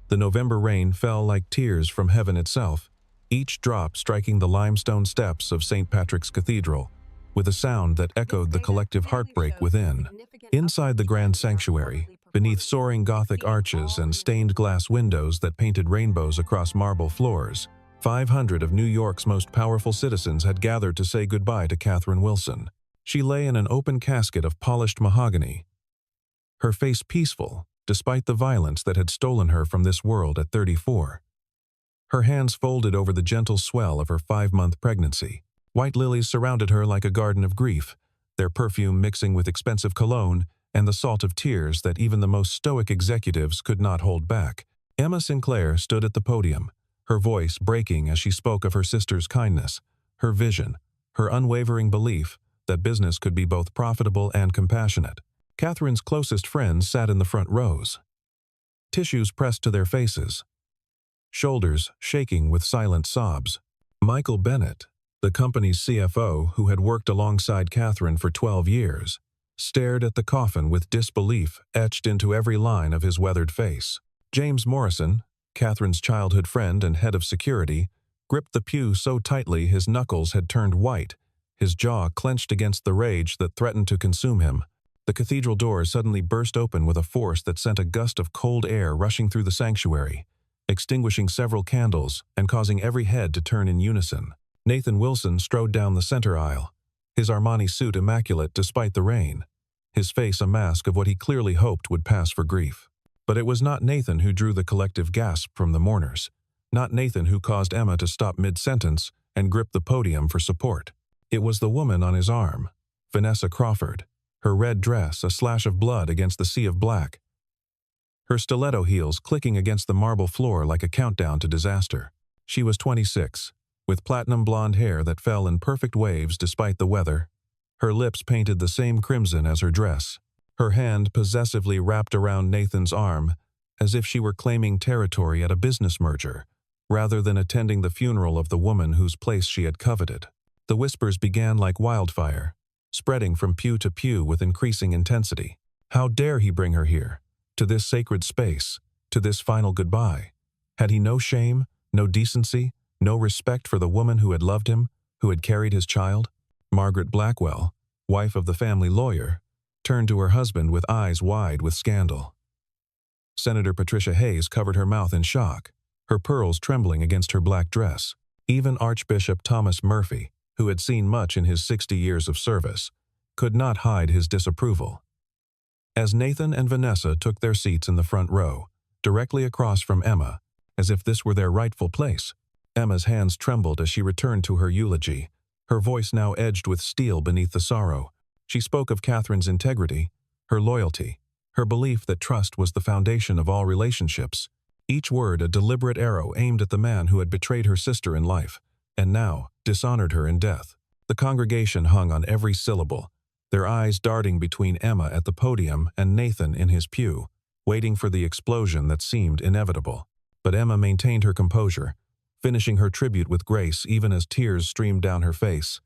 The November rain fell like tears from heaven itself, each drop striking the limestone steps of St. Patrick's Cathedral, with a sound that echoed the collective heartbreak within. Inside the grand sanctuary, beneath soaring Gothic arches and stained glass windows that painted rainbows across marble floors, 500 of New York's most powerful citizens had gathered to say goodbye to Catherine Wilson. She lay in an open casket of polished mahogany, her face peaceful, despite the violence that had stolen her from this world at 34. Her hands folded over the gentle swell of her 5-month pregnancy. White lilies surrounded her like a garden of grief, their perfume mixing with expensive cologne and the salt of tears that even the most stoic executives could not hold back. Emma Sinclair stood at the podium, her voice breaking as she spoke of her sister's kindness, her vision, her unwavering belief that business could be both profitable and compassionate. Catherine's closest friends sat in the front rows, tissues pressed to their faces, shoulders shaking with silent sobs. Michael Bennett, the company's CFO who had worked alongside Catherine for 12 years, stared at the coffin with disbelief etched into every line of his weathered face. James Morrison, Catherine's childhood friend and head of security, gripped the pew so tightly his knuckles had turned white, his jaw clenched against the rage that threatened to consume him. The cathedral doors suddenly burst open with a force that sent a gust of cold air rushing through the sanctuary, extinguishing several candles and causing every head to turn in unison. Nathan Wilson strode down the center aisle, his Armani suit immaculate despite the rain, his face a mask of what he clearly hoped would pass for grief. But it was not Nathan who drew the collective gasp from the mourners, not Nathan who caused Emma to stop mid-sentence and grip the podium for support. It was the woman on his arm, Vanessa Crawford, her red dress a slash of blood against the sea of black, her stiletto heels clicking against the marble floor like a countdown to disaster. She was 26, with platinum blonde hair that fell in perfect waves despite the weather, her lips painted the same crimson as her dress, her hand possessively wrapped around Nathan's arm as if she were claiming territory at a business merger, rather than attending the funeral of the woman whose place she had coveted. The whispers began like wildfire, spreading from pew to pew with increasing intensity. How dare he bring her here, to this sacred space, to this final goodbye? Had he no shame, no decency, no respect for the woman who had loved him, who had carried his child? Margaret Blackwell, wife of the family lawyer, turned to her husband with eyes wide with scandal. Senator Patricia Hayes covered her mouth in shock, her pearls trembling against her black dress. Even Archbishop Thomas Murphy, who had seen much in his 60 years of service, could not hide his disapproval. As Nathan and Vanessa took their seats in the front row, directly across from Emma, as if this were their rightful place, Emma's hands trembled as she returned to her eulogy, her voice now edged with steel beneath the sorrow. She spoke of Catherine's integrity, her loyalty, her belief that trust was the foundation of all relationships, each word a deliberate arrow aimed at the man who had betrayed her sister in life, and now dishonored her in death. The congregation hung on every syllable, their eyes darting between Emma at the podium and Nathan in his pew, waiting for the explosion that seemed inevitable. But Emma maintained her composure, finishing her tribute with grace even as tears streamed down her face,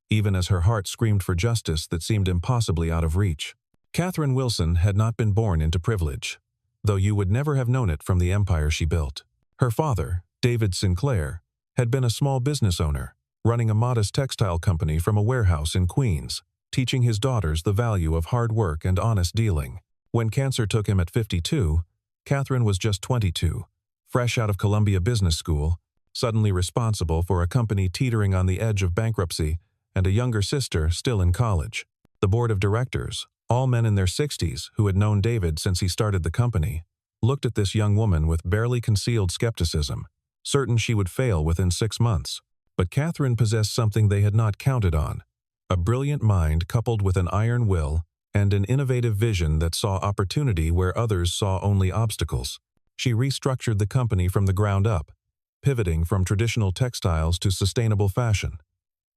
even as her heart screamed for justice that seemed impossibly out of reach. Catherine Wilson had not been born into privilege, though you would never have known it from the empire she built. Her father, David Sinclair, had been a small business owner, running a modest textile company from a warehouse in Queens, teaching his daughters the value of hard work and honest dealing. When cancer took him at 52, Catherine was just 22, fresh out of Columbia Business School, suddenly responsible for a company teetering on the edge of bankruptcy and a younger sister still in college. The board of directors, all men in their 60s who had known David since he started the company, looked at this young woman with barely concealed skepticism, certain she would fail within 6 months. But Catherine possessed something they had not counted on, a brilliant mind coupled with an iron will and an innovative vision that saw opportunity where others saw only obstacles. She restructured the company from the ground up, pivoting from traditional textiles to sustainable fashion,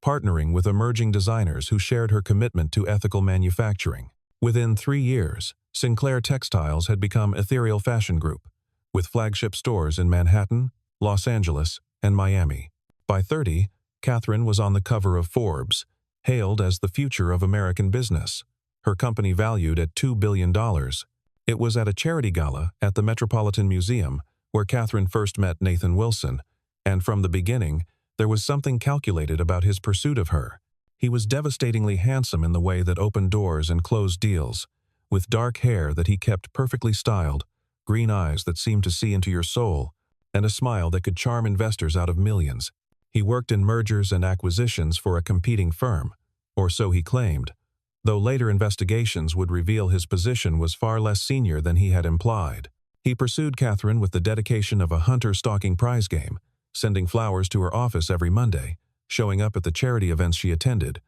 partnering with emerging designers who shared her commitment to ethical manufacturing. Within 3 years, Sinclair Textiles had become Ethereal Fashion Group, with flagship stores in Manhattan, Los Angeles, and Miami. By 30, Catherine was on the cover of Forbes, hailed as the future of American business, her company valued at $2 billion. It was at a charity gala at the Metropolitan Museum where Catherine first met Nathan Wilson, and from the beginning, there was something calculated about his pursuit of her. He was devastatingly handsome in the way that opened doors and closed deals, with dark hair that he kept perfectly styled, green eyes that seemed to see into your soul, and a smile that could charm investors out of millions. He worked in mergers and acquisitions for a competing firm, or so he claimed, though later investigations would reveal his position was far less senior than he had implied. He pursued Catherine with the dedication of a hunter stalking prize game, sending flowers to her office every Monday, showing up at the charity events she attended,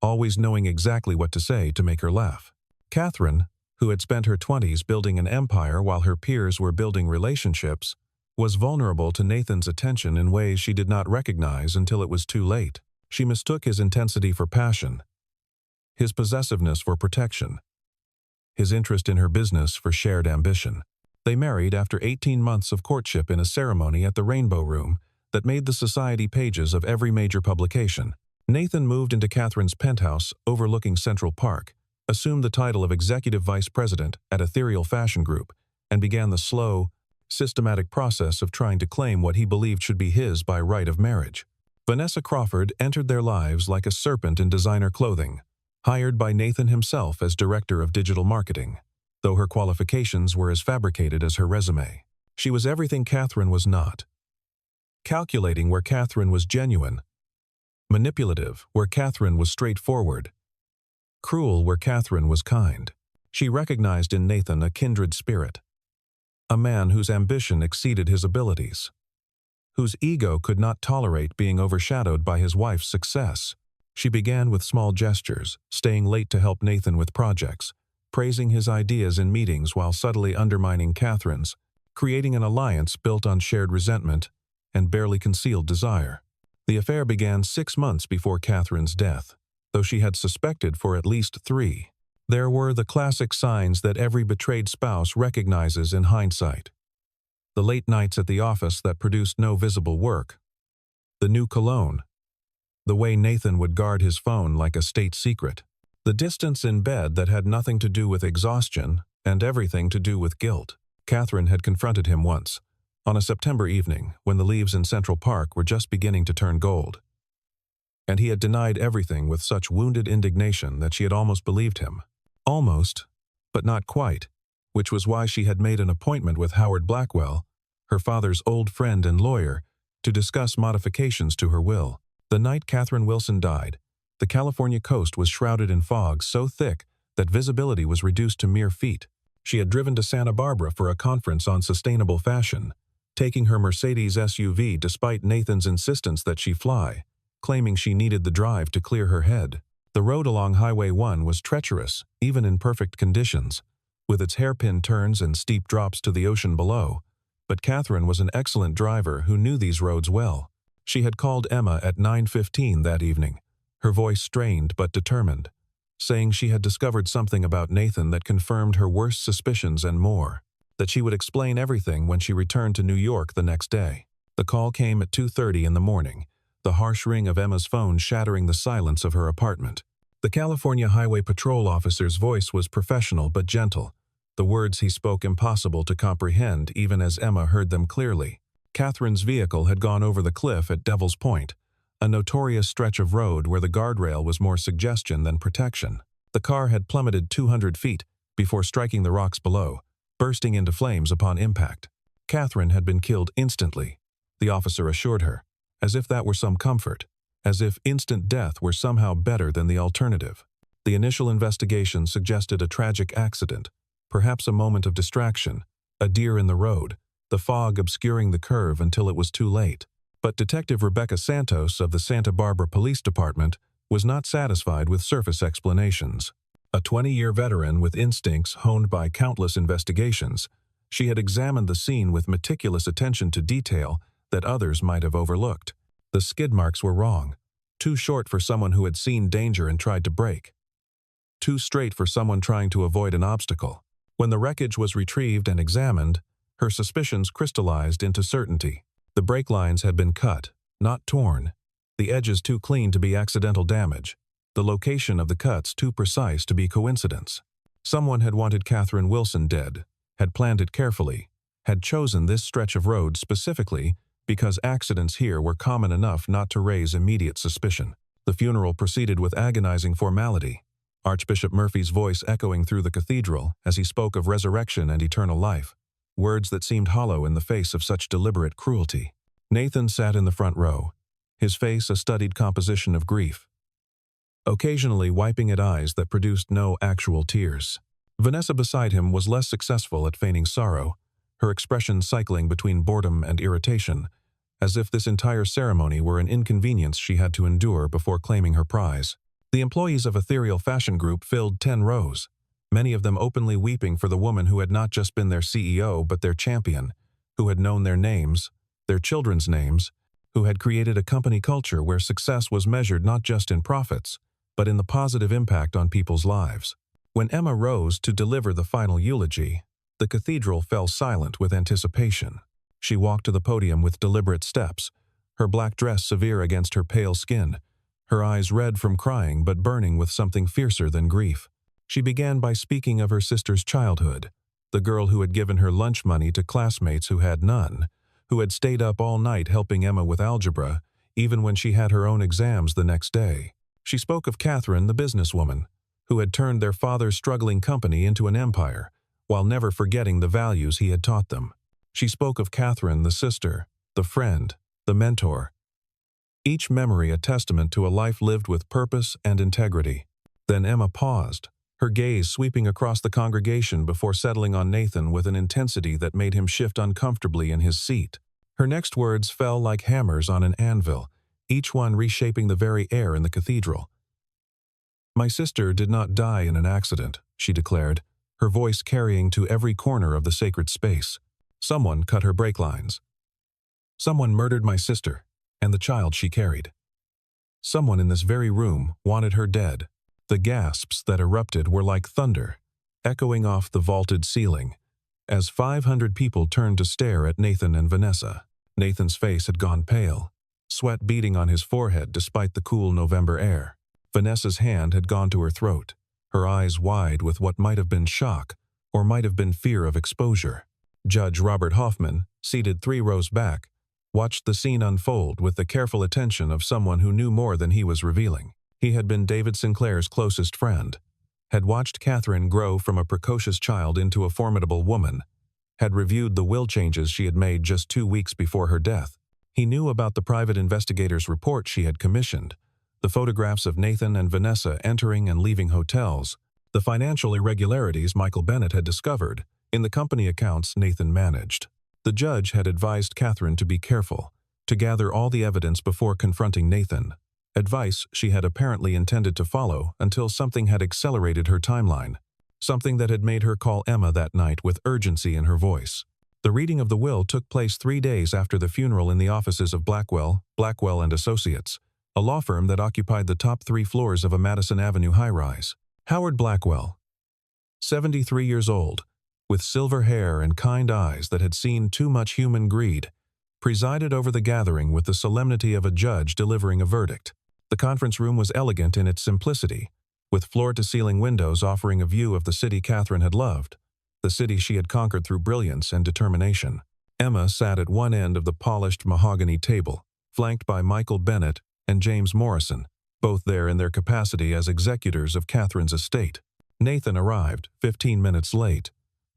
always knowing exactly what to say to make her laugh. Catherine, who had spent her 20s building an empire while her peers were building relationships, was vulnerable to Nathan's attention in ways she did not recognize until it was too late. She mistook his intensity for passion, his possessiveness for protection, his interest in her business for shared ambition. They married after 18 months of courtship in a ceremony at the Rainbow Room that made the society pages of every major publication. Nathan moved into Catherine's penthouse overlooking Central Park, assumed the title of executive vice president at Ethereal Fashion Group, and began the slow, systematic process of trying to claim what he believed should be his by right of marriage. Vanessa Crawford entered their lives like a serpent in designer clothing, hired by Nathan himself as director of digital marketing, though her qualifications were as fabricated as her resume. She was everything Catherine was not. Calculating where Catherine was genuine, manipulative where Catherine was straightforward, cruel where Catherine was kind. She recognized in Nathan a kindred spirit, a man whose ambition exceeded his abilities, whose ego could not tolerate being overshadowed by his wife's success. She began with small gestures, staying late to help Nathan with projects, praising his ideas in meetings while subtly undermining Catherine's, creating an alliance built on shared resentment and barely concealed desire. The affair began 6 months before Catherine's death, though she had suspected for at least 3. There were the classic signs that every betrayed spouse recognizes in hindsight. The late nights at the office that produced no visible work, the new cologne, the way Nathan would guard his phone like a state secret, the distance in bed that had nothing to do with exhaustion and everything to do with guilt. Catherine had confronted him once, on a September evening when the leaves in Central Park were just beginning to turn gold. And he had denied everything with such wounded indignation that she had almost believed him. Almost, but not quite, which was why she had made an appointment with Howard Blackwell, her father's old friend and lawyer, to discuss modifications to her will. The night Catherine Wilson died, the California coast was shrouded in fog so thick that visibility was reduced to mere feet. She had driven to Santa Barbara for a conference on sustainable fashion, taking her Mercedes SUV despite Nathan's insistence that she fly, claiming she needed the drive to clear her head. The road along Highway 1 was treacherous, even in perfect conditions, with its hairpin turns and steep drops to the ocean below, but Catherine was an excellent driver who knew these roads well. She had called Emma at 9:15 that evening, her voice strained but determined, saying she had discovered something about Nathan that confirmed her worst suspicions and more, that she would explain everything when she returned to New York the next day. The call came at 2:30 in the morning, the harsh ring of Emma's phone shattering the silence of her apartment. The California Highway Patrol officer's voice was professional but gentle, the words he spoke impossible to comprehend even as Emma heard them clearly. Catherine's vehicle had gone over the cliff at Devil's Point, a notorious stretch of road where the guardrail was more suggestion than protection. The car had plummeted 200 feet before striking the rocks below, bursting into flames upon impact. Catherine had been killed instantly, the officer assured her, as if that were some comfort, as if instant death were somehow better than the alternative. The initial investigation suggested a tragic accident, perhaps a moment of distraction, a deer in the road, the fog obscuring the curve until it was too late. But Detective Rebecca Santos of the Santa Barbara Police Department was not satisfied with surface explanations. A 20-year veteran with instincts honed by countless investigations, she had examined the scene with meticulous attention to detail that others might have overlooked. The skid marks were wrong, too short for someone who had seen danger and tried to brake, too straight for someone trying to avoid an obstacle. When the wreckage was retrieved and examined, her suspicions crystallized into certainty. The brake lines had been cut, not torn, the edges too clean to be accidental damage, the location of the cuts too precise to be coincidence. Someone had wanted Catherine Wilson dead, had planned it carefully, had chosen this stretch of road specifically because accidents here were common enough not to raise immediate suspicion. The funeral proceeded with agonizing formality, Archbishop Murphy's voice echoing through the cathedral as he spoke of resurrection and eternal life, words that seemed hollow in the face of such deliberate cruelty. Nathan sat in the front row, his face a studied composition of grief, occasionally wiping at eyes that produced no actual tears. Vanessa beside him was less successful at feigning sorrow, her expression cycling between boredom and irritation, as if this entire ceremony were an inconvenience she had to endure before claiming her prize. The employees of Ethereal Fashion Group filled 10 rows, many of them openly weeping for the woman who had not just been their CEO but their champion, who had known their names, their children's names, who had created a company culture where success was measured not just in profits, but in the positive impact on people's lives. When Emma rose to deliver the final eulogy, the cathedral fell silent with anticipation. She walked to the podium with deliberate steps, her black dress severe against her pale skin, her eyes red from crying but burning with something fiercer than grief. She began by speaking of her sister's childhood, the girl who had given her lunch money to classmates who had none, who had stayed up all night helping Emma with algebra, even when she had her own exams the next day. She spoke of Catherine, the businesswoman, who had turned their father's struggling company into an empire, while never forgetting the values he had taught them. She spoke of Catherine, the sister, the friend, the mentor, each memory a testament to a life lived with purpose and integrity. Then Emma paused, her gaze sweeping across the congregation before settling on Nathan with an intensity that made him shift uncomfortably in his seat. Her next words fell like hammers on an anvil, each one reshaping the very air in the cathedral. "My sister did not die in an accident," she declared, her voice carrying to every corner of the sacred space. "Someone cut her brake lines. Someone murdered my sister and the child she carried. Someone in this very room wanted her dead." The gasps that erupted were like thunder, echoing off the vaulted ceiling, as 500 people turned to stare at Nathan and Vanessa. Nathan's face had gone pale, sweat beading on his forehead despite the cool November air. Vanessa's hand had gone to her throat, her eyes wide with what might have been shock or might have been fear of exposure. Judge Robert Hoffman, seated 3 rows back, watched the scene unfold with the careful attention of someone who knew more than he was revealing. He had been David Sinclair's closest friend, had watched Catherine grow from a precocious child into a formidable woman, had reviewed the will changes she had made just 2 weeks before her death. He knew about the private investigator's report she had commissioned, the photographs of Nathan and Vanessa entering and leaving hotels, the financial irregularities Michael Bennett had discovered in the company accounts Nathan managed. The judge had advised Catherine to be careful, to gather all the evidence before confronting Nathan, advice she had apparently intended to follow until something had accelerated her timeline, something that had made her call Emma that night with urgency in her voice. The reading of the will took place 3 days after the funeral in the offices of Blackwell and Associates, a law firm that occupied the top 3 floors of a Madison Avenue high-rise. Howard Blackwell, 73 years old, with silver hair and kind eyes that had seen too much human greed, presided over the gathering with the solemnity of a judge delivering a verdict. The conference room was elegant in its simplicity, with floor-to-ceiling windows offering a view of the city Catherine had loved, the city she had conquered through brilliance and determination. Emma sat at one end of the polished mahogany table, flanked by Michael Bennett and James Morrison, both there in their capacity as executors of Catherine's estate. Nathan arrived, 15 minutes late,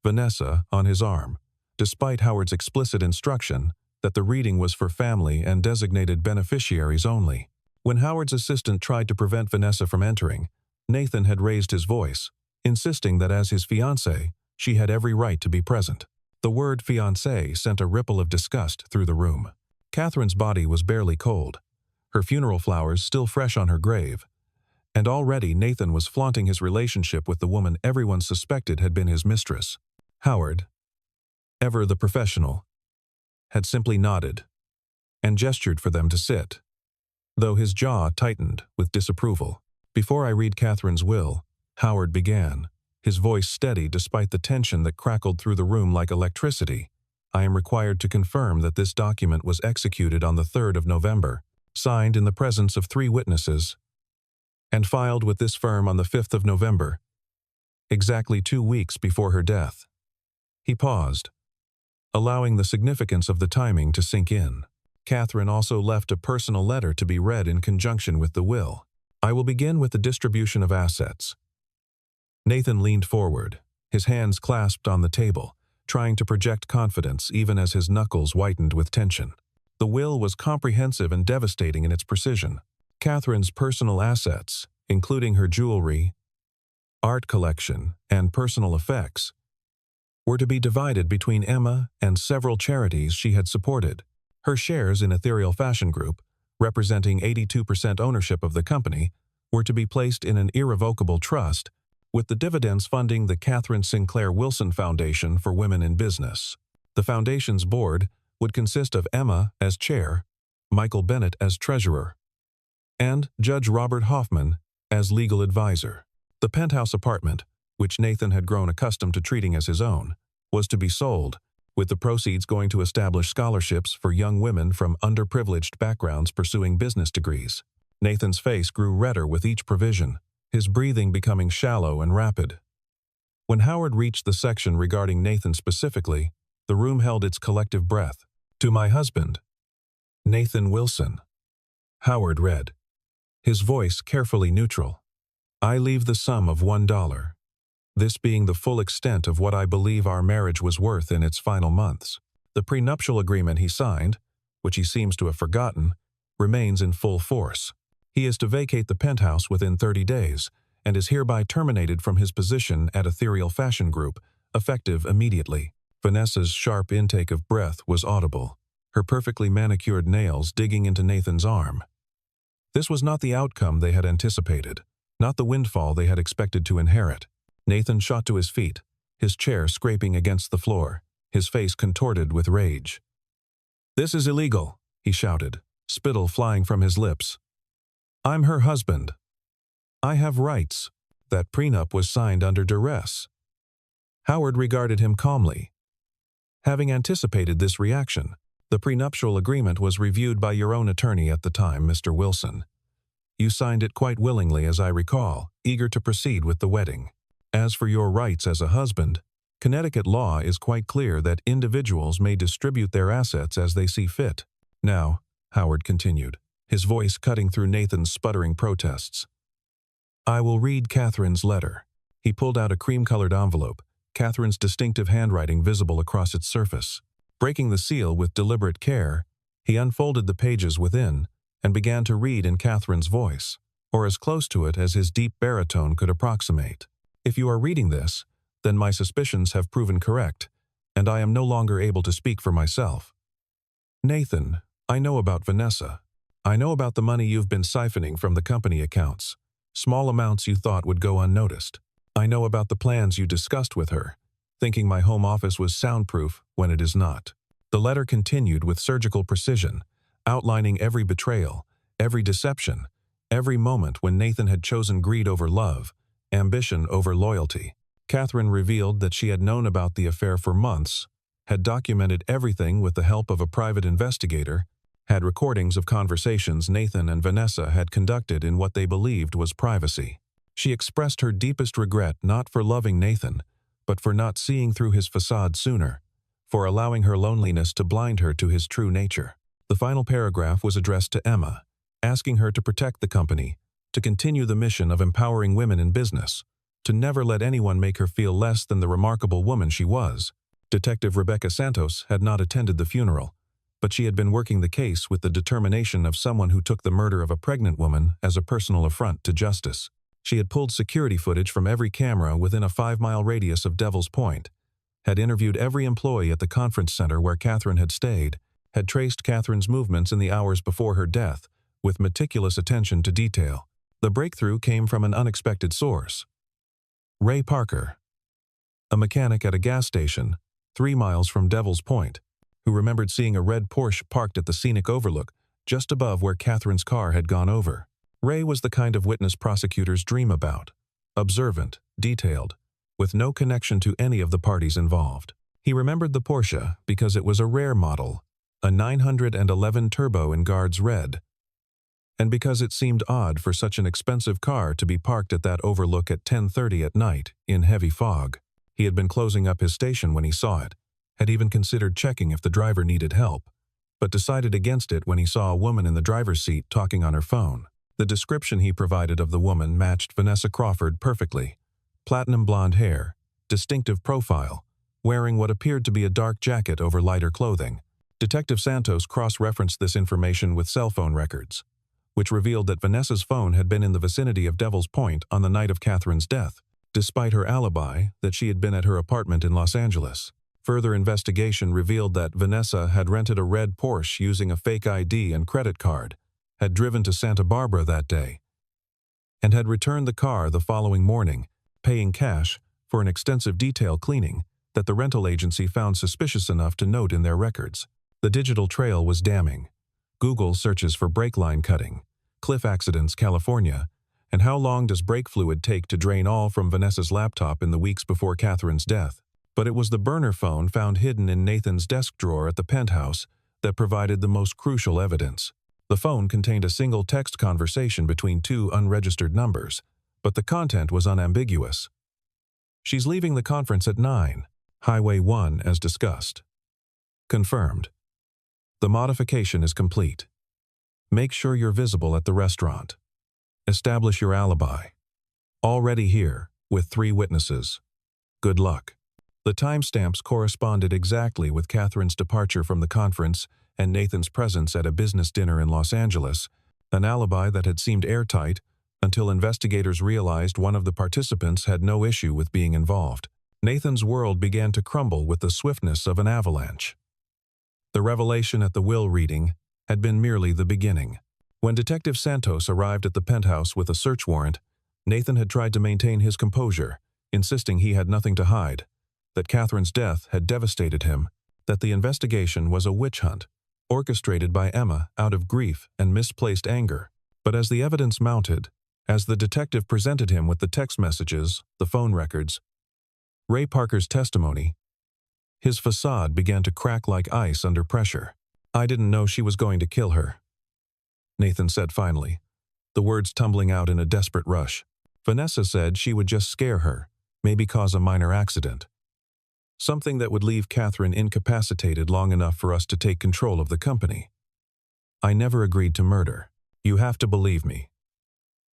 Vanessa on his arm, despite Howard's explicit instruction that the reading was for family and designated beneficiaries only. When Howard's assistant tried to prevent Vanessa from entering, Nathan had raised his voice, insisting that as his fiancée, she had every right to be present. The word fiancée sent a ripple of disgust through the room. Catherine's body was barely cold, her funeral flowers still fresh on her grave, and already Nathan was flaunting his relationship with the woman everyone suspected had been his mistress. Howard, ever the professional, had simply nodded and gestured for them to sit, though his jaw tightened with disapproval. "Before I read Catherine's will," Howard began, his voice steady despite the tension that crackled through the room like electricity, "I am required to confirm that this document was executed on the 3rd of November, signed in the presence of 3 witnesses, and filed with this firm on the 5th of November, exactly 2 weeks before her death." He paused, allowing the significance of the timing to sink in. Catherine also left a personal letter to be read in conjunction with the will. I will begin with the distribution of assets. Nathan leaned forward, his hands clasped on the table, trying to project confidence even as his knuckles whitened with tension. The will was comprehensive and devastating in its precision. Catherine's personal assets, including her jewelry, art collection, and personal effects, were to be divided between Emma and several charities she had supported. Her shares in Ethereal Fashion Group, representing 82% ownership of the company, were to be placed in an irrevocable trust, with the dividends funding the Catherine Sinclair Wilson Foundation for Women in Business. The foundation's board would consist of Emma as chair, Michael Bennett as treasurer, and Judge Robert Hoffman as legal advisor. The penthouse apartment, which Nathan had grown accustomed to treating as his own, was to be sold, with the proceeds going to establish scholarships for young women from underprivileged backgrounds pursuing business degrees. Nathan's face grew redder with each provision, his breathing becoming shallow and rapid. When Howard reached the section regarding Nathan specifically, the room held its collective breath. To my husband, Nathan Wilson. Howard read, his voice carefully neutral. I leave the sum of $1. This being the full extent of what I believe our marriage was worth in its final months. The prenuptial agreement he signed, which he seems to have forgotten, remains in full force. He is to vacate the penthouse within 30 days and is hereby terminated from his position at Ethereal Fashion Group, effective immediately. Vanessa's sharp intake of breath was audible, her perfectly manicured nails digging into Nathan's arm. This was not the outcome they had anticipated, not the windfall they had expected to inherit. Nathan shot to his feet, his chair scraping against the floor, his face contorted with rage. This is illegal, he shouted, spittle flying from his lips. I'm her husband. I have rights. That prenup was signed under duress. Howard regarded him calmly. Having anticipated this reaction, the prenuptial agreement was reviewed by your own attorney at the time, Mr. Wilson. You signed it quite willingly, as I recall, eager to proceed with the wedding. As for your rights as a husband, Connecticut law is quite clear that individuals may distribute their assets as they see fit. Now, Howard continued, his voice cutting through Nathan's sputtering protests. I will read Catherine's letter. He pulled out a cream-colored envelope, Catherine's distinctive handwriting visible across its surface. Breaking the seal with deliberate care, he unfolded the pages within and began to read in Catherine's voice, or as close to it as his deep baritone could approximate. If you are reading this, then my suspicions have proven correct, and I am no longer able to speak for myself. Nathan, I know about Vanessa. I know about the money you've been siphoning from the company accounts, small amounts you thought would go unnoticed. I know about the plans you discussed with her, thinking my home office was soundproof when it is not. The letter continued with surgical precision, outlining every betrayal, every deception, every moment when Nathan had chosen greed over love, ambition over loyalty. Catherine revealed that she had known about the affair for months, had documented everything with the help of a private investigator, had recordings of conversations Nathan and Vanessa had conducted in what they believed was privacy. She expressed her deepest regret not for loving Nathan, but for not seeing through his facade sooner, for allowing her loneliness to blind her to his true nature. The final paragraph was addressed to Emma, asking her to protect the company, to continue the mission of empowering women in business, to never let anyone make her feel less than the remarkable woman she was. Detective Rebecca Santos had not attended the funeral, but she had been working the case with the determination of someone who took the murder of a pregnant woman as a personal affront to justice. She had pulled security footage from every camera within a 5-mile radius of Devil's Point, had interviewed every employee at the conference center where Catherine had stayed, had traced Catherine's movements in the hours before her death with meticulous attention to detail. The breakthrough came from an unexpected source. Ray Parker, a mechanic at a gas station 3 miles from Devil's Point, who remembered seeing a red Porsche parked at the scenic overlook just above where Catherine's car had gone over. Ray was the kind of witness prosecutors dream about, observant, detailed, with no connection to any of the parties involved. He remembered the Porsche because it was a rare model, a 911 Turbo in Guards Red, and because it seemed odd for such an expensive car to be parked at that overlook at 10:30 at night in heavy fog. He had been closing up his station when he saw it, had even considered checking if the driver needed help, but decided against it when he saw a woman in the driver's seat talking on her phone. The description he provided of the woman matched Vanessa Crawford perfectly. Platinum blonde hair, distinctive profile, wearing what appeared to be a dark jacket over lighter clothing. Detective Santos cross-referenced this information with cell phone records, which revealed that Vanessa's phone had been in the vicinity of Devil's Point on the night of Catherine's death, despite her alibi that she had been at her apartment in Los Angeles. Further investigation revealed that Vanessa had rented a red Porsche using a fake ID and credit card, had driven to Santa Barbara that day, and had returned the car the following morning, paying cash for an extensive detail cleaning that the rental agency found suspicious enough to note in their records. The digital trail was damning. Google searches for brake line cutting, cliff accidents, California, and how long does brake fluid take to drain all from Vanessa's laptop in the weeks before Catherine's death. But it was the burner phone found hidden in Nathan's desk drawer at the penthouse that provided the most crucial evidence. The phone contained a single text conversation between two unregistered numbers, but the content was unambiguous. "She's leaving the conference at 9, Highway 1 as discussed." Confirmed. The modification is complete. Make sure you're visible at the restaurant. Establish your alibi. Already here, with 3 witnesses. Good luck. The timestamps corresponded exactly with Catherine's departure from the conference and Nathan's presence at a business dinner in Los Angeles, an alibi that had seemed airtight until investigators realized one of the participants had no issue with being involved. Nathan's world began to crumble with the swiftness of an avalanche. The revelation at the will reading had been merely the beginning. When Detective Santos arrived at the penthouse with a search warrant, Nathan had tried to maintain his composure, insisting he had nothing to hide, that Catherine's death had devastated him, that the investigation was a witch hunt, orchestrated by Emma out of grief and misplaced anger. But as the evidence mounted, as the detective presented him with the text messages, the phone records, Ray Parker's testimony, his facade began to crack like ice under pressure. "I didn't know she was going to kill her," Nathan said finally, the words tumbling out in a desperate rush. "Vanessa said she would just scare her, maybe cause a minor accident. Something that would leave Catherine incapacitated long enough for us to take control of the company. I never agreed to murder. You have to believe me."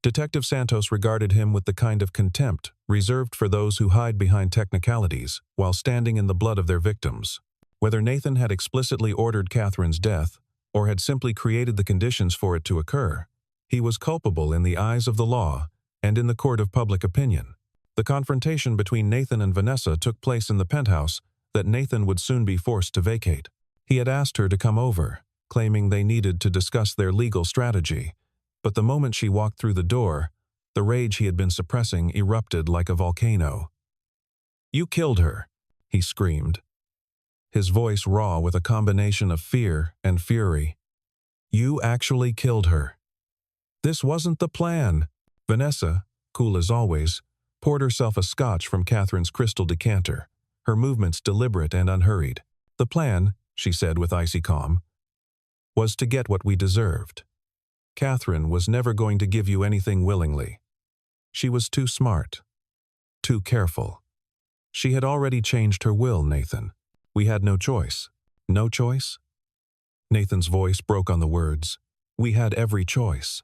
Detective Santos regarded him with the kind of contempt reserved for those who hide behind technicalities while standing in the blood of their victims. Whether Nathan had explicitly ordered Catherine's death or had simply created the conditions for it to occur, he was culpable in the eyes of the law and in the court of public opinion. The confrontation between Nathan and Vanessa took place in the penthouse that Nathan would soon be forced to vacate. He had asked her to come over, claiming they needed to discuss their legal strategy, but the moment she walked through the door, the rage he had been suppressing erupted like a volcano. "You killed her," he screamed, his voice raw with a combination of fear and fury. "You actually killed her. This wasn't the plan." Vanessa, cool as always, poured herself a scotch from Catherine's crystal decanter, her movements deliberate and unhurried. "The plan," she said with icy calm, "was to get what we deserved. Catherine was never going to give you anything willingly. She was too smart, too careful. She had already changed her will, Nathan. We had no choice." "No choice?" Nathan's voice broke on the words. "We had every choice.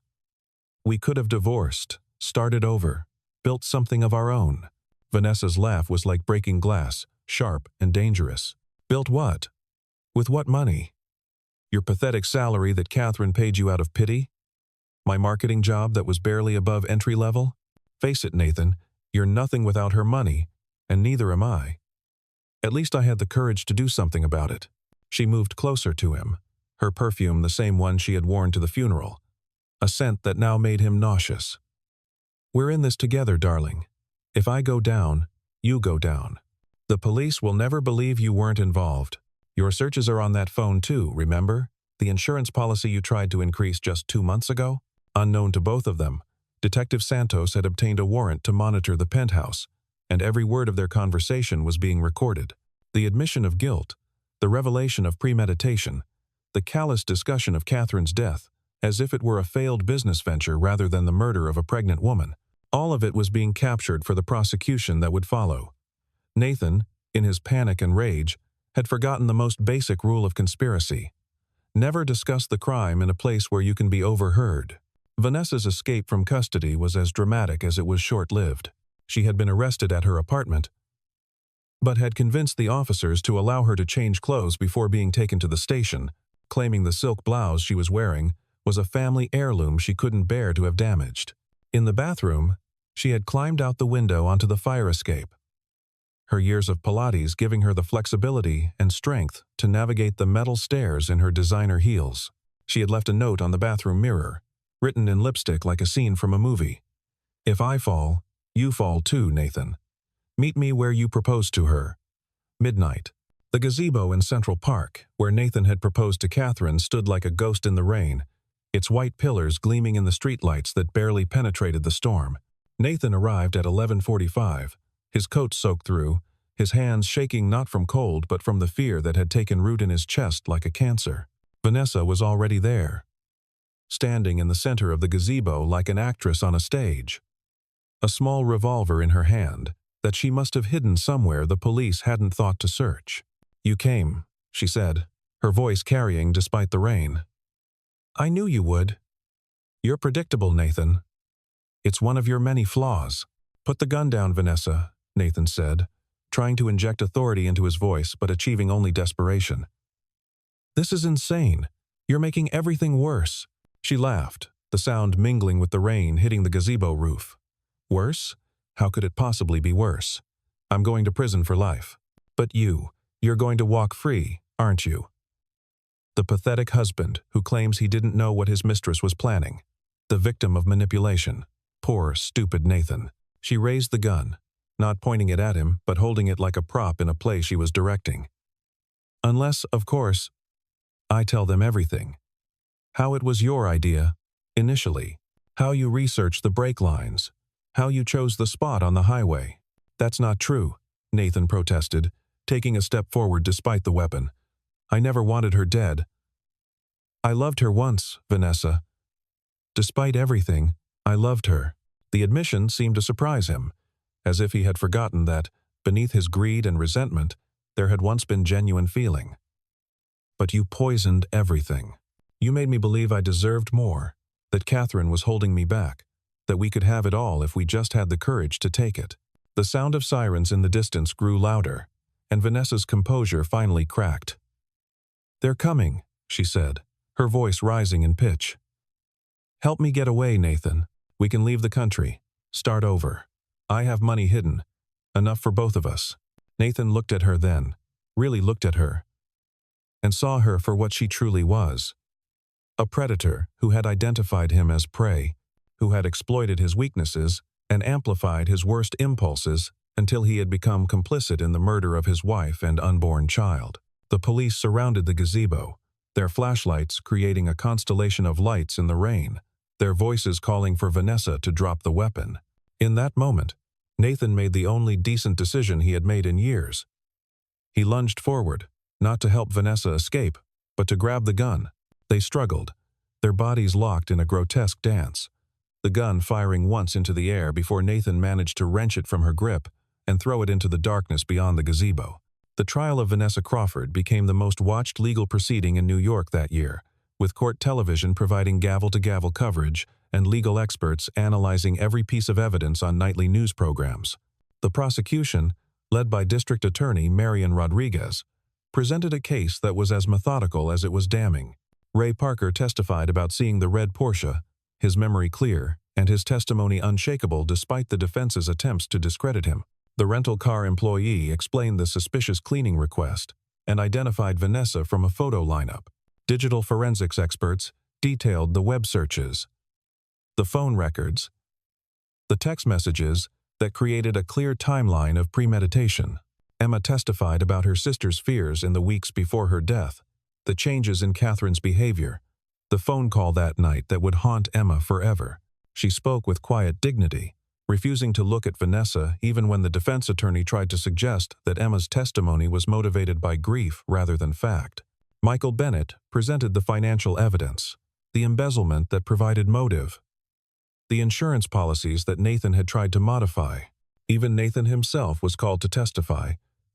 We could have divorced, started over, built something of our own." Vanessa's laugh was like breaking glass, sharp and dangerous. "Built what? With what money? Your pathetic salary that Catherine paid you out of pity? My marketing job that was barely above entry level? Face it, Nathan, you're nothing without her money, and neither am I. At least I had the courage to do something about it." She moved closer to him, her perfume the same one she had worn to the funeral, a scent that now made him nauseous. "We're in this together, darling. If I go down, you go down. The police will never believe you weren't involved. Your searches are on that phone too, remember? The insurance policy you tried to increase just 2 months ago?" Unknown to both of them, Detective Santos had obtained a warrant to monitor the penthouse, and every word of their conversation was being recorded. The admission of guilt, the revelation of premeditation, the callous discussion of Catherine's death, as if it were a failed business venture rather than the murder of a pregnant woman. All of it was being captured for the prosecution that would follow. Nathan, in his panic and rage, had forgotten the most basic rule of conspiracy. Never discuss the crime in a place where you can be overheard. Vanessa's escape from custody was as dramatic as it was short-lived. She had been arrested at her apartment, but had convinced the officers to allow her to change clothes before being taken to the station, claiming the silk blouse she was wearing was a family heirloom she couldn't bear to have damaged. In the bathroom, she had climbed out the window onto the fire escape, her years of Pilates giving her the flexibility and strength to navigate the metal stairs in her designer heels. She had left a note on the bathroom mirror, written in lipstick like a scene from a movie. "If I fall, you fall too, Nathan. Meet me where you proposed to her." Midnight. The gazebo in Central Park, where Nathan had proposed to Catherine, stood like a ghost in the rain, its white pillars gleaming in the streetlights that barely penetrated the storm. Nathan arrived at 11:45, his coat soaked through, his hands shaking not from cold but from the fear that had taken root in his chest like a cancer. Vanessa was already there, standing in the center of the gazebo like an actress on a stage, a small revolver in her hand that she must have hidden somewhere the police hadn't thought to search. "You came," she said, her voice carrying despite the rain. "I knew you would. You're predictable, Nathan. It's one of your many flaws." "Put the gun down, Vanessa," Nathan said, trying to inject authority into his voice but achieving only desperation. "This is insane. You're making everything worse." She laughed, the sound mingling with the rain hitting the gazebo roof. "Worse? How could it possibly be worse? I'm going to prison for life. But you're going to walk free, aren't you?" The pathetic husband who claims he didn't know what his mistress was planning. The victim of manipulation. Poor, stupid Nathan. She raised the gun, not pointing it at him, but holding it like a prop in a play she was directing. "Unless, of course, I tell them everything. How it was your idea, initially. How you researched the brake lines. How you chose the spot on the highway." "That's not true," Nathan protested, taking a step forward despite the weapon. "I never wanted her dead. I loved her once, Vanessa. Despite everything, I loved her." The admission seemed to surprise him, as if he had forgotten that, beneath his greed and resentment, there had once been genuine feeling. "But you poisoned everything. You made me believe I deserved more, that Catherine was holding me back, that we could have it all if we just had the courage to take it." The sound of sirens in the distance grew louder, and Vanessa's composure finally cracked. "They're coming," she said, her voice rising in pitch. "Help me get away, Nathan. We can leave the country. Start over. I have money hidden. Enough for both of us." Nathan looked at her then, really looked at her, and saw her for what she truly was. A predator who had identified him as prey, who had exploited his weaknesses and amplified his worst impulses until he had become complicit in the murder of his wife and unborn child. The police surrounded the gazebo, their flashlights creating a constellation of lights in the rain, their voices calling for Vanessa to drop the weapon. In that moment, Nathan made the only decent decision he had made in years. He lunged forward, not to help Vanessa escape, but to grab the gun. They struggled, their bodies locked in a grotesque dance, the gun firing once into the air before Nathan managed to wrench it from her grip and throw it into the darkness beyond the gazebo. The trial of Vanessa Crawford became the most watched legal proceeding in New York that year, with court television providing gavel-to-gavel coverage and legal experts analyzing every piece of evidence on nightly news programs. The prosecution, led by District Attorney Marion Rodriguez, presented a case that was as methodical as it was damning. Ray Parker testified about seeing the red Porsche, his memory clear, and his testimony unshakable despite the defense's attempts to discredit him. The rental car employee explained the suspicious cleaning request and identified Vanessa from a photo lineup. Digital forensics experts detailed the web searches, the phone records, the text messages that created a clear timeline of premeditation. Emma testified about her sister's fears in the weeks before her death, the changes in Catherine's behavior, the phone call that night that would haunt Emma forever. She spoke with quiet dignity, refusing to look at Vanessa even when the defense attorney tried to suggest that Emma's testimony was motivated by grief rather than fact. Michael Bennett presented the financial evidence, the embezzlement that provided motive, the insurance policies that Nathan had tried to modify. Even Nathan himself was called to testify,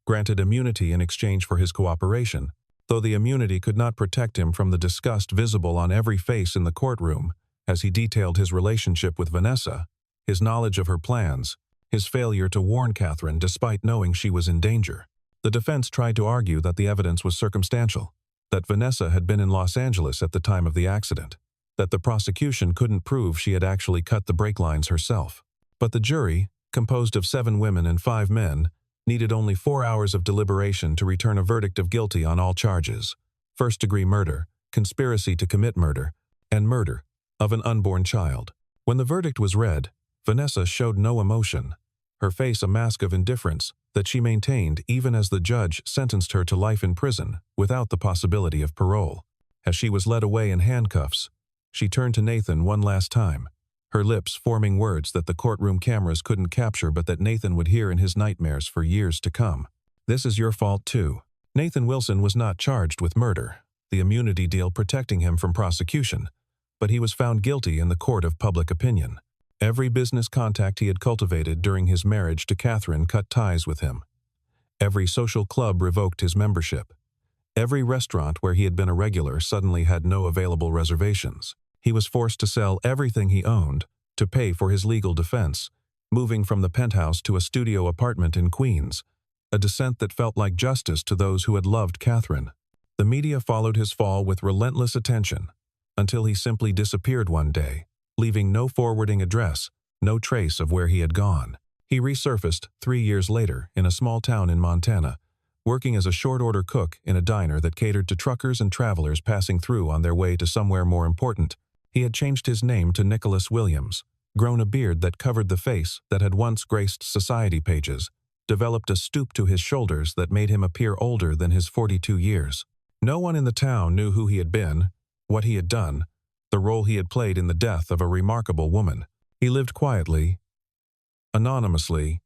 granted immunity in exchange for his cooperation, though the immunity could not protect him from the disgust visible on every face in the courtroom as he detailed his relationship with Vanessa, his knowledge of her plans, his failure to warn Catherine despite knowing she was in danger. The defense tried to argue that the evidence was circumstantial, that Vanessa had been in Los Angeles at the time of the accident, that the prosecution couldn't prove she had actually cut the brake lines herself. But the jury, composed of 7 women and 5 men, needed only 4 hours of deliberation to return a verdict of guilty on all charges: first-degree murder, conspiracy to commit murder, and murder of an unborn child. When the verdict was read, Vanessa showed no emotion, her face a mask of indifference that she maintained even as the judge sentenced her to life in prison without the possibility of parole. As she was led away in handcuffs, she turned to Nathan one last time, her lips forming words that the courtroom cameras couldn't capture but that Nathan would hear in his nightmares for years to come. "This is your fault too." Nathan Wilson was not charged with murder, the immunity deal protecting him from prosecution, but he was found guilty in the court of public opinion. Every business contact he had cultivated during his marriage to Catherine cut ties with him. Every social club revoked his membership. Every restaurant where he had been a regular suddenly had no available reservations. He was forced to sell everything he owned to pay for his legal defense, moving from the penthouse to a studio apartment in Queens, a descent that felt like justice to those who had loved Catherine. The media followed his fall with relentless attention, until he simply disappeared one day, leaving no forwarding address, no trace of where he had gone. He resurfaced 3 years later in a small town in Montana, working as a short-order cook in a diner that catered to truckers and travelers passing through on their way to somewhere more important. He had changed his name to Nicholas Williams, grown a beard that covered the face that had once graced society pages, developed a stoop to his shoulders that made him appear older than his 42 years. No one in the town knew who he had been, what he had done, the role he had played in the death of a remarkable woman. He lived quietly, anonymously,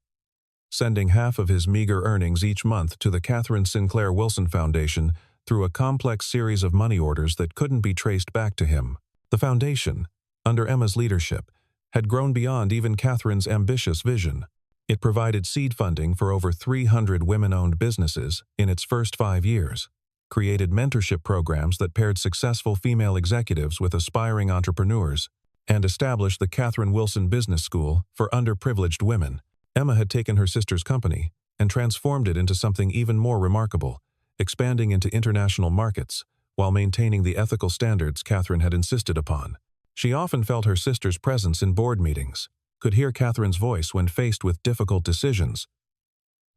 sending half of his meager earnings each month to the Catherine Sinclair Wilson Foundation through a complex series of money orders that couldn't be traced back to him. The foundation, under Emma's leadership, had grown beyond even Catherine's ambitious vision. It provided seed funding for over 300 women-owned businesses in its first 5 years, created mentorship programs that paired successful female executives with aspiring entrepreneurs, and established the Catherine Wilson Business School for underprivileged women. Emma had taken her sister's company and transformed it into something even more remarkable, expanding into international markets while maintaining the ethical standards Catherine had insisted upon. She often felt her sister's presence in board meetings, could hear Catherine's voice when faced with difficult decisions,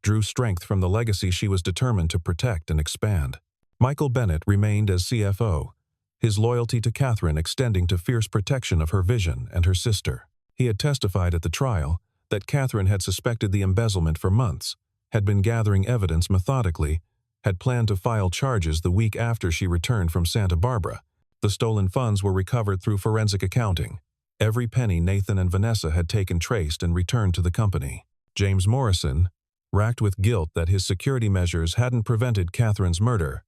drew strength from the legacy she was determined to protect and expand. Michael Bennett remained as CFO, his loyalty to Catherine extending to fierce protection of her vision and her sister. He had testified at the trial that Catherine had suspected the embezzlement for months, had been gathering evidence methodically, had planned to file charges the week after she returned from Santa Barbara. The stolen funds were recovered through forensic accounting. Every penny Nathan and Vanessa had taken traced and returned to the company. James Morrison, racked with guilt that his security measures hadn't prevented Catherine's murder,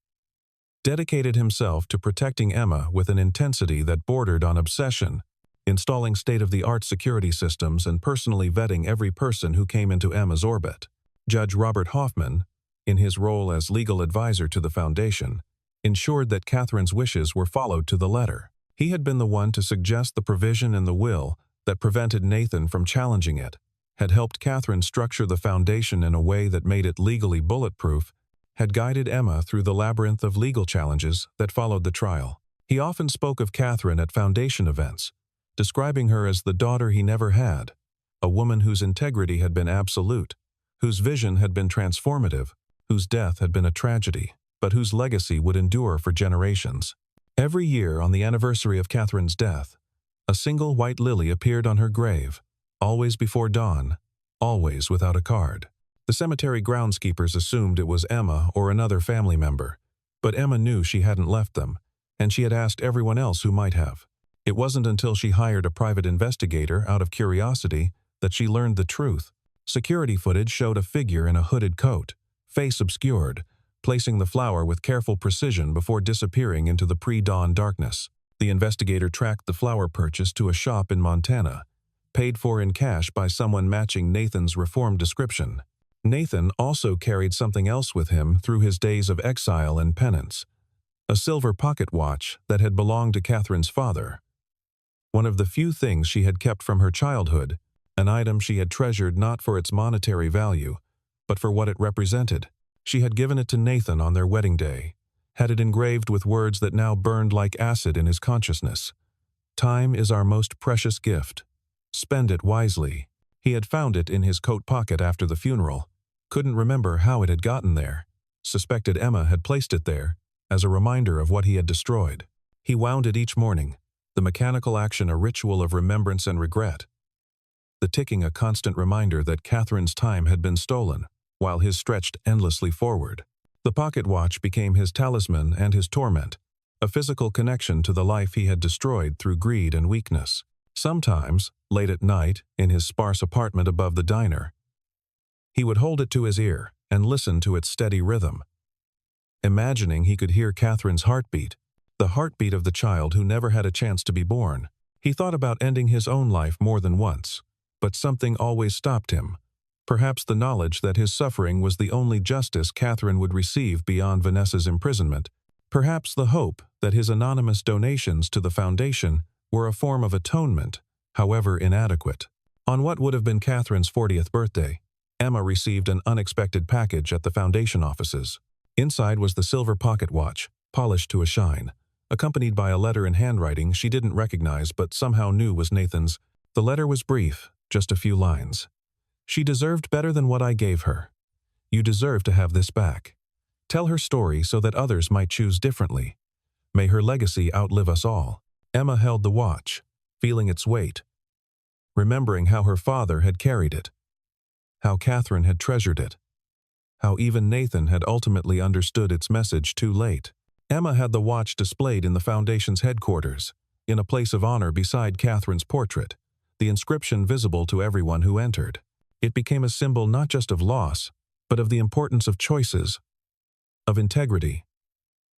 dedicated himself to protecting Emma with an intensity that bordered on obsession, installing state-of-the-art security systems and personally vetting every person who came into Emma's orbit. Judge Robert Hoffman, in his role as legal advisor to the foundation, ensured that Catherine's wishes were followed to the letter. He had been the one to suggest the provision in the will that prevented Nathan from challenging it, had helped Catherine structure the foundation in a way that made it legally bulletproof, had guided Emma through the labyrinth of legal challenges that followed the trial. He often spoke of Catherine at foundation events, describing her as the daughter he never had, a woman whose integrity had been absolute, whose vision had been transformative, whose death had been a tragedy, but whose legacy would endure for generations. Every year on the anniversary of Catherine's death, a single white lily appeared on her grave, always before dawn, always without a card. The cemetery groundskeepers assumed it was Emma or another family member, but Emma knew she hadn't left them, and she had asked everyone else who might have. It wasn't until she hired a private investigator out of curiosity that she learned the truth. Security footage showed a figure in a hooded coat, face obscured, placing the flower with careful precision before disappearing into the pre-dawn darkness. The investigator tracked the flower purchase to a shop in Montana, paid for in cash by someone matching Nathan's reformed description. Nathan also carried something else with him through his days of exile and penance, a silver pocket watch that had belonged to Catherine's father. One of the few things she had kept from her childhood, an item she had treasured not for its monetary value, but for what it represented. She had given it to Nathan on their wedding day, had it engraved with words that now burned like acid in his consciousness. Time is our most precious gift. Spend it wisely. He had found it in his coat pocket after the funeral, couldn't remember how it had gotten there, suspected Emma had placed it there, as a reminder of what he had destroyed. He wound it each morning, the mechanical action a ritual of remembrance and regret, the ticking a constant reminder that Catherine's time had been stolen, while his stretched endlessly forward. The pocket watch became his talisman and his torment, a physical connection to the life he had destroyed through greed and weakness. Sometimes, late at night, in his sparse apartment above the diner, he would hold it to his ear and listen to its steady rhythm, imagining he could hear Catherine's heartbeat, the heartbeat of the child who never had a chance to be born. He thought about ending his own life more than once, but something always stopped him. Perhaps the knowledge that his suffering was the only justice Catherine would receive beyond Vanessa's imprisonment. Perhaps the hope that his anonymous donations to the foundation were a form of atonement, however inadequate. On what would have been Catherine's 40th birthday, Emma received an unexpected package at the foundation offices. Inside was the silver pocket watch, polished to a shine, accompanied by a letter in handwriting she didn't recognize but somehow knew was Nathan's. The letter was brief, just a few lines. She deserved better than what I gave her. You deserve to have this back. Tell her story so that others might choose differently. May her legacy outlive us all. Emma held the watch, feeling its weight, remembering how her father had carried it, how Catherine had treasured it, how even Nathan had ultimately understood its message too late. Emma had the watch displayed in the foundation's headquarters, in a place of honor beside Catherine's portrait, the inscription visible to everyone who entered. It became a symbol not just of loss, but of the importance of choices, of integrity,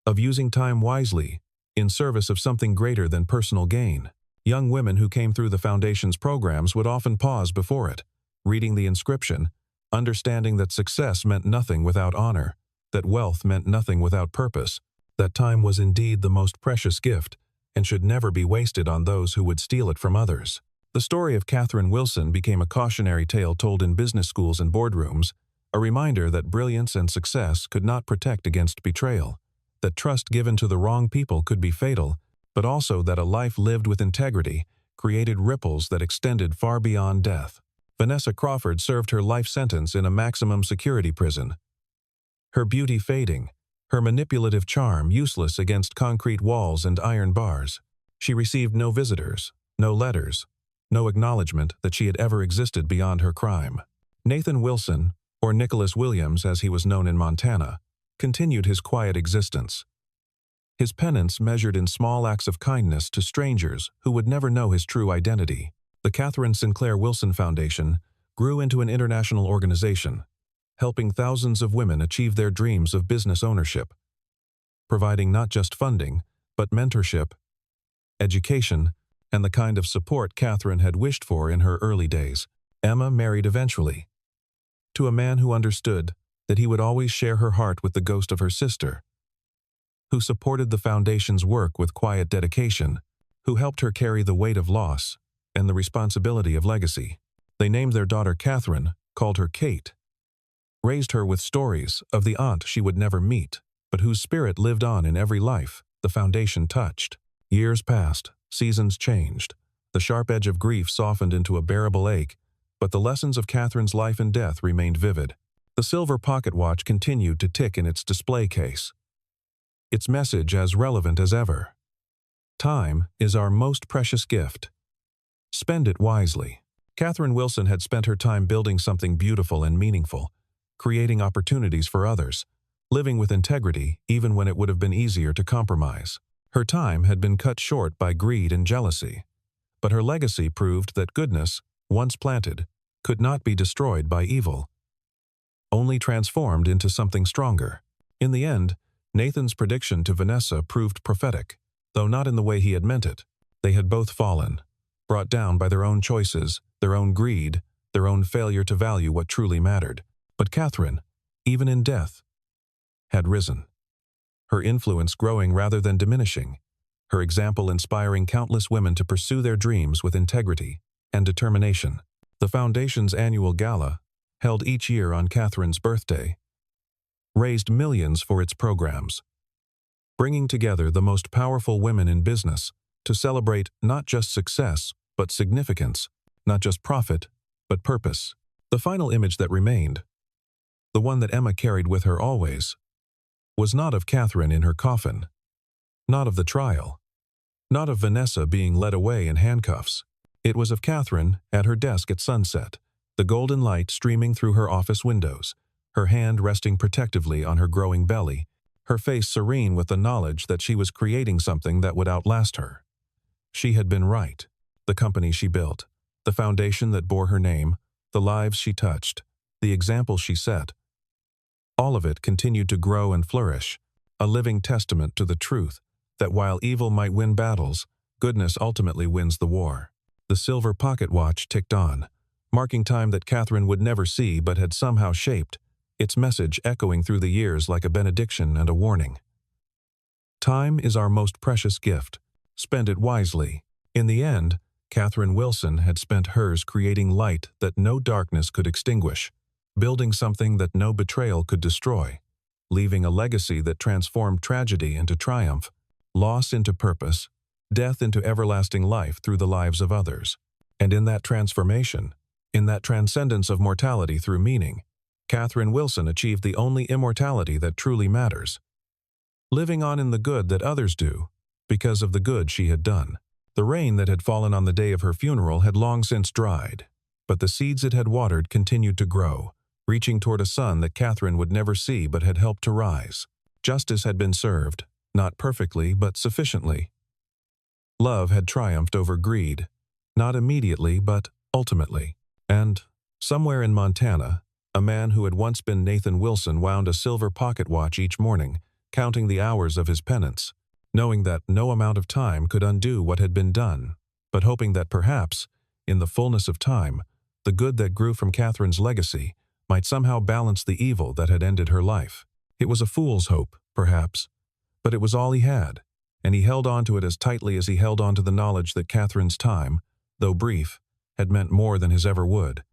of using time wisely, in service of something greater than personal gain. Young women who came through the Foundation's programs would often pause before it, reading the inscription, understanding that success meant nothing without honor, that wealth meant nothing without purpose, that time was indeed the most precious gift and should never be wasted on those who would steal it from others. The story of Catherine Wilson became a cautionary tale told in business schools and boardrooms, a reminder that brilliance and success could not protect against betrayal, that trust given to the wrong people could be fatal, but also that a life lived with integrity created ripples that extended far beyond death. Vanessa Crawford served her life sentence in a maximum security prison, her beauty fading, her manipulative charm useless against concrete walls and iron bars. She received no visitors, no letters, no acknowledgement that she had ever existed beyond her crime. Nathan Wilson, or Nicholas Williams as he was known in Montana, continued his quiet existence. His penance measured in small acts of kindness to strangers who would never know his true identity. The Catherine Sinclair Wilson Foundation grew into an international organization, helping thousands of women achieve their dreams of business ownership, providing not just funding, but mentorship, education, and the kind of support Catherine had wished for in her early days. Emma married eventually, to a man who understood that he would always share her heart with the ghost of her sister, who supported the Foundation's work with quiet dedication, who helped her carry the weight of loss and the responsibility of legacy. They named their daughter Catherine, called her Kate, raised her with stories of the aunt she would never meet, but whose spirit lived on in every life the Foundation touched. Years passed, seasons changed, the sharp edge of grief softened into a bearable ache, but the lessons of Catherine's life and death remained vivid. The silver pocket watch continued to tick in its display case, its message as relevant as ever. Time is our most precious gift. Spend it wisely. Catherine Wilson had spent her time building something beautiful and meaningful, creating opportunities for others, living with integrity even when it would have been easier to compromise. Her time had been cut short by greed and jealousy, but her legacy proved that goodness, once planted, could not be destroyed by evil, only transformed into something stronger. In the end, Nathan's prediction to Vanessa proved prophetic, though not in the way he had meant it. They had both fallen, brought down by their own choices, their own greed, their own failure to value what truly mattered. But Catherine, even in death, had risen, her influence growing rather than diminishing, her example inspiring countless women to pursue their dreams with integrity and determination. The Foundation's annual gala, held each year on Catherine's birthday, raised millions for its programs, bringing together the most powerful women in business to celebrate not just success, but significance, not just profit, but purpose. The final image that remained, the one that Emma carried with her always, was not of Catherine in her coffin, not of the trial, not of Vanessa being led away in handcuffs. It was of Catherine at her desk at sunset, the golden light streaming through her office windows, her hand resting protectively on her growing belly, her face serene with the knowledge that she was creating something that would outlast her. She had been right. The company she built, the foundation that bore her name, the lives she touched, the example she set, all of it continued to grow and flourish, a living testament to the truth that while evil might win battles, goodness ultimately wins the war. The silver pocket watch ticked on, marking time that Catherine would never see but had somehow shaped, its message echoing through the years like a benediction and a warning. Time is our most precious gift. Spend it wisely. In the end, Catherine Wilson had spent hers creating light that no darkness could extinguish, building something that no betrayal could destroy, leaving a legacy that transformed tragedy into triumph, loss into purpose, death into everlasting life through the lives of others. And in that transformation, in that transcendence of mortality through meaning, Catherine Wilson achieved the only immortality that truly matters, living on in the good that others do, because of the good she had done. The rain that had fallen on the day of her funeral had long since dried, but the seeds it had watered continued to grow, reaching toward a sun that Catherine would never see but had helped to rise. Justice had been served, not perfectly but sufficiently. Love had triumphed over greed, not immediately but ultimately. And, somewhere in Montana, a man who had once been Nathan Wilson wound a silver pocket watch each morning, counting the hours of his penance, knowing that no amount of time could undo what had been done, but hoping that perhaps, in the fullness of time, the good that grew from Catherine's legacy might somehow balance the evil that had ended her life. It was a fool's hope, perhaps, but it was all he had, and he held on to it as tightly as he held on to the knowledge that Catherine's time, though brief, had meant more than his ever would.